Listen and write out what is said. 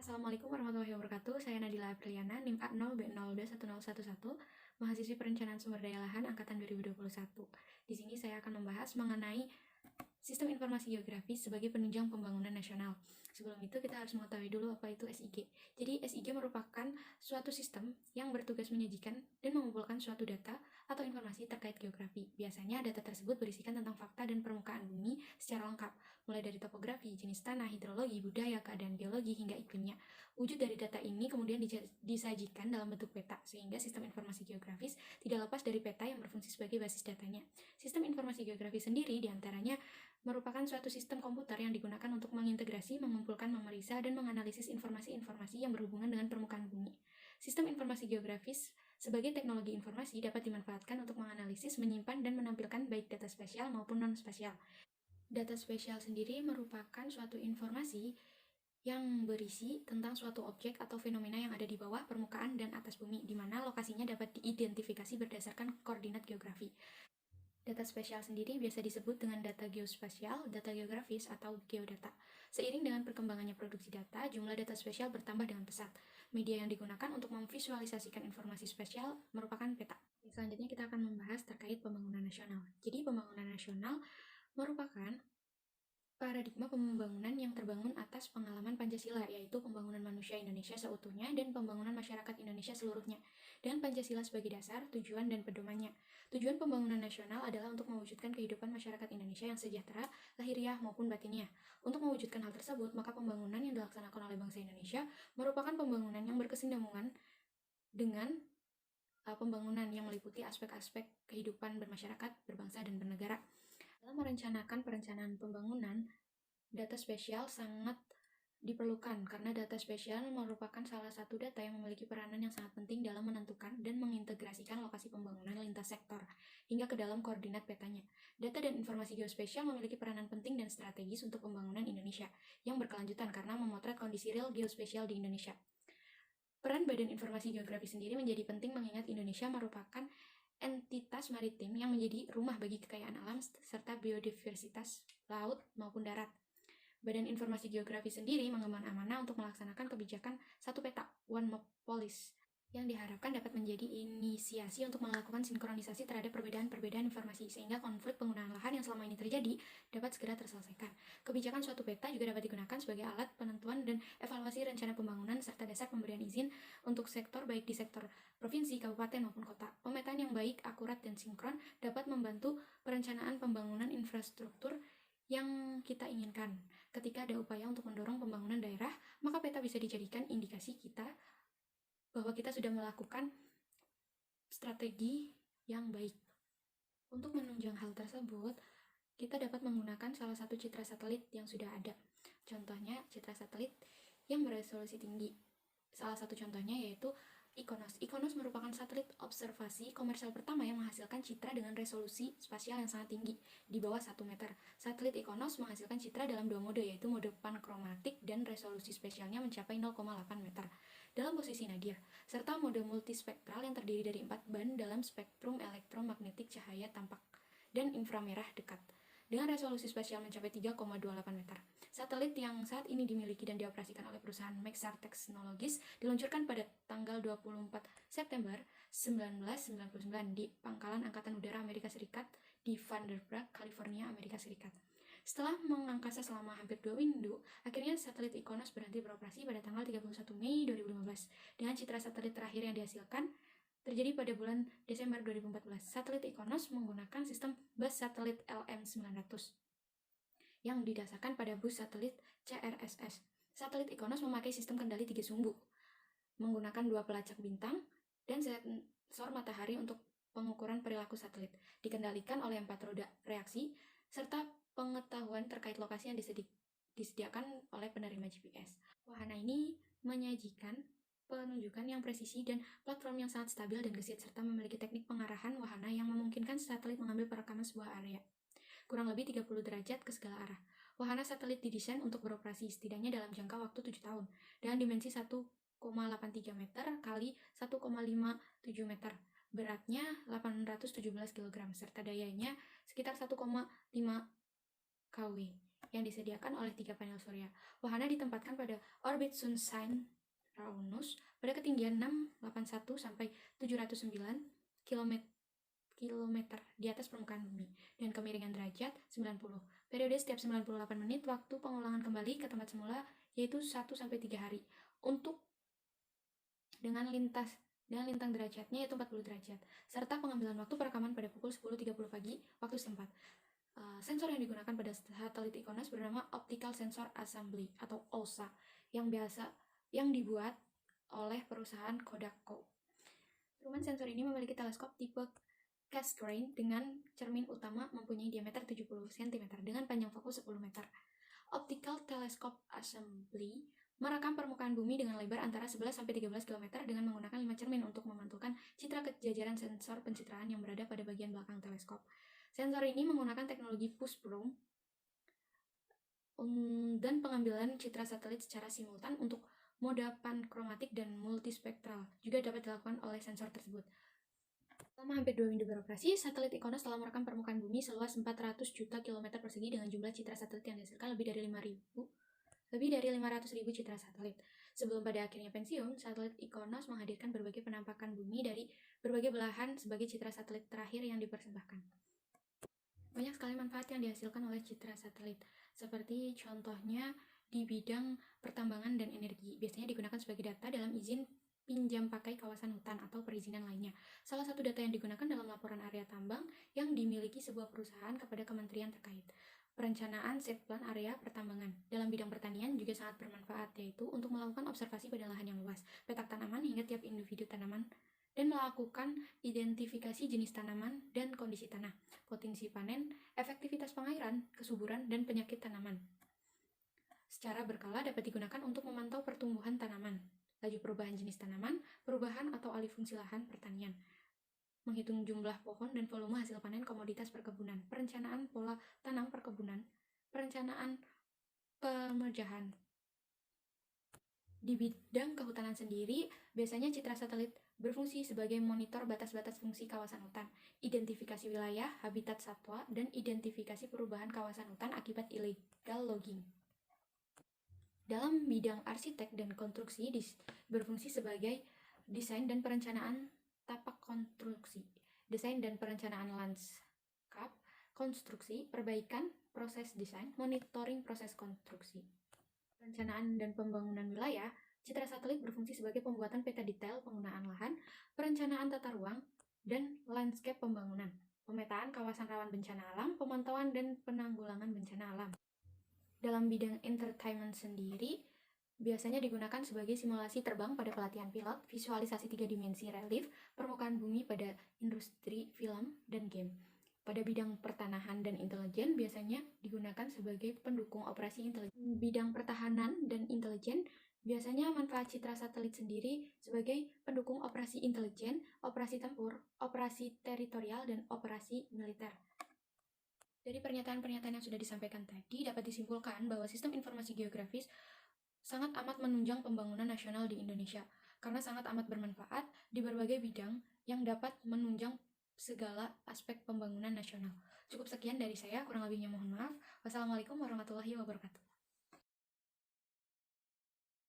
Assalamualaikum warahmatullahi wabarakatuh. Saya Nadila Apriliana, NIM A0B0B1011, mahasiswi Perencanaan Sumber Daya Lahan angkatan 2021. Di sini saya akan membahas mengenai Sistem Informasi Geografis sebagai penunjang pembangunan nasional. Sebelum itu kita harus mengetahui dulu apa itu SIG. Jadi SIG merupakan suatu sistem yang bertugas menyajikan dan mengumpulkan suatu data atau informasi terkait geografi. Biasanya data tersebut berisikan tentang fakta dan permukaan bumi secara lengkap, mulai dari topografi, jenis tanah, hidrologi, budaya, keadaan geologi, hingga iklimnya. Wujud dari data ini kemudian disajikan dalam bentuk peta, sehingga sistem informasi geografis tidak lepas dari peta yang berfungsi sebagai basis datanya. Sistem informasi geografis sendiri diantaranya merupakan suatu sistem komputer yang digunakan untuk mengintegrasi, mengumpulkan, memeriksa, dan menganalisis informasi-informasi yang berhubungan dengan permukaan bumi. Sistem informasi geografis sebagai teknologi informasi dapat dimanfaatkan untuk menganalisis, menyimpan, dan menampilkan baik data spesial maupun non-spesial. Data spesial sendiri merupakan suatu informasi yang berisi tentang suatu objek atau fenomena yang ada di bawah permukaan dan atas bumi, di mana lokasinya dapat diidentifikasi berdasarkan koordinat geografi. Data spesial sendiri biasa disebut dengan data geospasial, data geografis, atau geodata. Seiring dengan perkembangannya produksi data, jumlah data spesial bertambah dengan pesat. Media yang digunakan untuk memvisualisasikan informasi spesial merupakan peta. Selanjutnya kita akan membahas terkait pembangunan nasional. Jadi pembangunan nasional merupakan paradigma pembangunan yang terbangun atas pengalaman Pancasila, yaitu pembangunan manusia Indonesia seutuhnya dan pembangunan masyarakat Indonesia seluruhnya, dan Pancasila sebagai dasar, tujuan, dan pedomannya. Tujuan pembangunan nasional adalah untuk mewujudkan kehidupan masyarakat Indonesia yang sejahtera, lahiriah maupun batiniah. Untuk mewujudkan hal tersebut, maka pembangunan yang dilaksanakan oleh bangsa Indonesia merupakan pembangunan yang berkesinambungan dengan pembangunan yang meliputi aspek-aspek kehidupan bermasyarakat, berbangsa, dan bernegara. Dalam merencanakan perencanaan pembangunan, data spesial sangat diperlukan karena data spesial merupakan salah satu data yang memiliki peranan yang sangat penting dalam menentukan dan mengintegrasikan lokasi pembangunan lintas sektor hingga ke dalam koordinat petanya. Data dan informasi geospasial memiliki peranan penting dan strategis untuk pembangunan Indonesia yang berkelanjutan karena memotret kondisi real geospasial di Indonesia. Peran Badan Informasi Geografi sendiri menjadi penting mengingat Indonesia merupakan entitas maritim yang menjadi rumah bagi kekayaan alam serta biodiversitas laut maupun darat. Badan Informasi Geografi sendiri mengemban amanah untuk melaksanakan kebijakan satu peta, One Map Policy, yang diharapkan dapat menjadi inisiasi untuk melakukan sinkronisasi terhadap perbedaan-perbedaan informasi, sehingga konflik penggunaan lahan yang selama ini terjadi dapat segera terselesaikan. Kebijakan suatu peta juga dapat digunakan sebagai alat penentuan dan evaluasi rencana pembangunan serta dasar pemberian izin untuk sektor baik di sektor provinsi, kabupaten, maupun kota. Pemetaan yang baik, akurat, dan sinkron dapat membantu perencanaan pembangunan infrastruktur yang kita inginkan. Ketika ada upaya untuk mendorong pembangunan daerah, maka peta bisa dijadikan indikasi kita bahwa kita sudah melakukan strategi yang baik. Untuk menunjang hal tersebut, kita dapat menggunakan salah satu citra satelit yang sudah ada. Contohnya, citra satelit yang beresolusi tinggi. Salah satu contohnya yaitu IKONOS. IKONOS merupakan satelit observasi komersial pertama yang menghasilkan citra dengan resolusi spasial yang sangat tinggi, di bawah 1 meter. Satelit IKONOS menghasilkan citra dalam dua mode, yaitu mode pankromatik dan resolusi spesialnya mencapai 0,8 meter dalam posisi nadir, serta mode multispektral yang terdiri dari 4 band dalam spektrum elektromagnetik cahaya tampak dan inframerah dekat, dengan resolusi spasial mencapai 3,28 meter. Satelit yang saat ini dimiliki dan dioperasikan oleh perusahaan Maxar Technologies diluncurkan pada tanggal 24 September 1999 di Pangkalan Angkatan Udara Amerika Serikat di Vanderbilt, California, Amerika Serikat. Setelah mengangkasa selama hampir 2 minggu, akhirnya satelit IKONOS berhenti beroperasi pada tanggal 31 Mei 2015 dengan citra satelit terakhir yang dihasilkan terjadi pada bulan Desember 2014. Satelit IKONOS menggunakan sistem bus satelit LM900 yang didasarkan pada bus satelit CRSS. Satelit IKONOS memakai sistem kendali 3 sumbu, menggunakan 2 pelacak bintang dan sensor matahari untuk pengukuran perilaku satelit, dikendalikan oleh 4 roda reaksi, serta pengetahuan terkait lokasi yang disediakan oleh penerima GPS. Wahana ini menyajikan penunjukan yang presisi dan platform yang sangat stabil dan gesit, serta memiliki teknik pengarahan wahana yang memungkinkan satelit mengambil perekaman sebuah area kurang lebih 30 derajat ke segala arah. Wahana satelit didesain untuk beroperasi setidaknya dalam jangka waktu 7 tahun dengan dimensi 1,83 meter kali 1,57 meter, beratnya 817 kg, serta dayanya sekitar 1,5 kW. yang disediakan oleh 3 panel surya. Wahana ditempatkan pada orbit Sun-Sine-Uranus pada ketinggian 681 sampai 709 km di atas permukaan bumi dan kemiringan derajat 90. Periode setiap 98 menit waktu pengulangan kembali ke tempat semula yaitu 1 sampai 3 hari. Untuk dengan lintang derajatnya yaitu 40 derajat serta pengambilan waktu perekaman pada pukul 10.30 pagi waktu setempat. Sensor yang digunakan pada satelit IKONOS bernama Optical Sensor Assembly atau OSA yang dibuat oleh perusahaan Kodacko. Instrumen sensor ini memiliki teleskop tipe Cassegrain dengan cermin utama mempunyai diameter 70 cm dengan panjang fokus 10 meter. Optical Telescope Assembly merekam permukaan bumi dengan lebar antara 11 sampai 13 km dengan menggunakan 5 cermin untuk memantulkan citra kejajaran sensor pencitraan yang berada pada bagian belakang teleskop. Sensor ini menggunakan teknologi push-broom dan pengambilan citra satelit secara simultan untuk mode pankromatik dan multispektral juga dapat dilakukan oleh sensor tersebut. Selama hampir 2 minggu beroperasi, satelit IKONOS telah merekam permukaan bumi seluas 400 juta km persegi dengan jumlah citra satelit yang dihasilkan lebih dari 500.000 citra satelit. Sebelum pada akhirnya pensiun, satelit IKONOS menghadirkan berbagai penampakan bumi dari berbagai belahan sebagai citra satelit terakhir yang dipersembahkan. Banyak sekali manfaat yang dihasilkan oleh citra satelit, seperti contohnya di bidang pertambangan dan energi. Biasanya digunakan sebagai data dalam izin pinjam pakai kawasan hutan atau perizinan lainnya. Salah satu data yang digunakan dalam laporan area tambang yang dimiliki sebuah perusahaan kepada kementerian terkait. Perencanaan set plan area pertambangan dalam bidang pertanian juga sangat bermanfaat, yaitu untuk melakukan observasi pada lahan yang luas, petak tanaman hingga tiap individu tanaman, dan melakukan identifikasi jenis tanaman dan kondisi tanah, potensi panen, efektivitas pengairan, kesuburan, dan penyakit tanaman. Secara berkala dapat digunakan untuk memantau pertumbuhan tanaman, laju perubahan jenis tanaman, perubahan atau alih fungsi lahan pertanian, menghitung jumlah pohon dan volume hasil panen komoditas perkebunan, perencanaan pola tanam perkebunan, perencanaan pemejahan. Di bidang kehutanan sendiri, biasanya citra satelit berfungsi sebagai monitor batas-batas fungsi kawasan hutan, identifikasi wilayah, habitat satwa, dan identifikasi perubahan kawasan hutan akibat illegal logging. Dalam bidang arsitek dan konstruksi, berfungsi sebagai desain dan perencanaan tapak konstruksi, desain dan perencanaan lanskap, konstruksi, perbaikan proses desain, monitoring proses konstruksi. Perencanaan dan pembangunan wilayah, citra satelit berfungsi sebagai pembuatan peta detail penggunaan lahan, perencanaan tata ruang, dan landscape pembangunan, pemetaan kawasan rawan bencana alam, pemantauan dan penanggulangan bencana alam. Dalam bidang entertainment sendiri, biasanya digunakan sebagai simulasi terbang pada pelatihan pilot, visualisasi 3 dimensi relief, permukaan bumi pada industri film dan game. Pada bidang pertanahan dan intelijen biasanya digunakan sebagai pendukung operasi intelijen. Bidang pertahanan dan intelijen biasanya manfaat citra satelit sendiri sebagai pendukung operasi intelijen, operasi tempur, operasi teritorial, dan operasi militer. Dari pernyataan-pernyataan yang sudah disampaikan tadi dapat disimpulkan bahwa sistem informasi geografis sangat amat menunjang pembangunan nasional di Indonesia karena sangat amat bermanfaat di berbagai bidang yang dapat menunjang segala aspek pembangunan nasional. Cukup sekian dari saya, kurang lebihnya mohon maaf. Wassalamualaikum warahmatullahi wabarakatuh.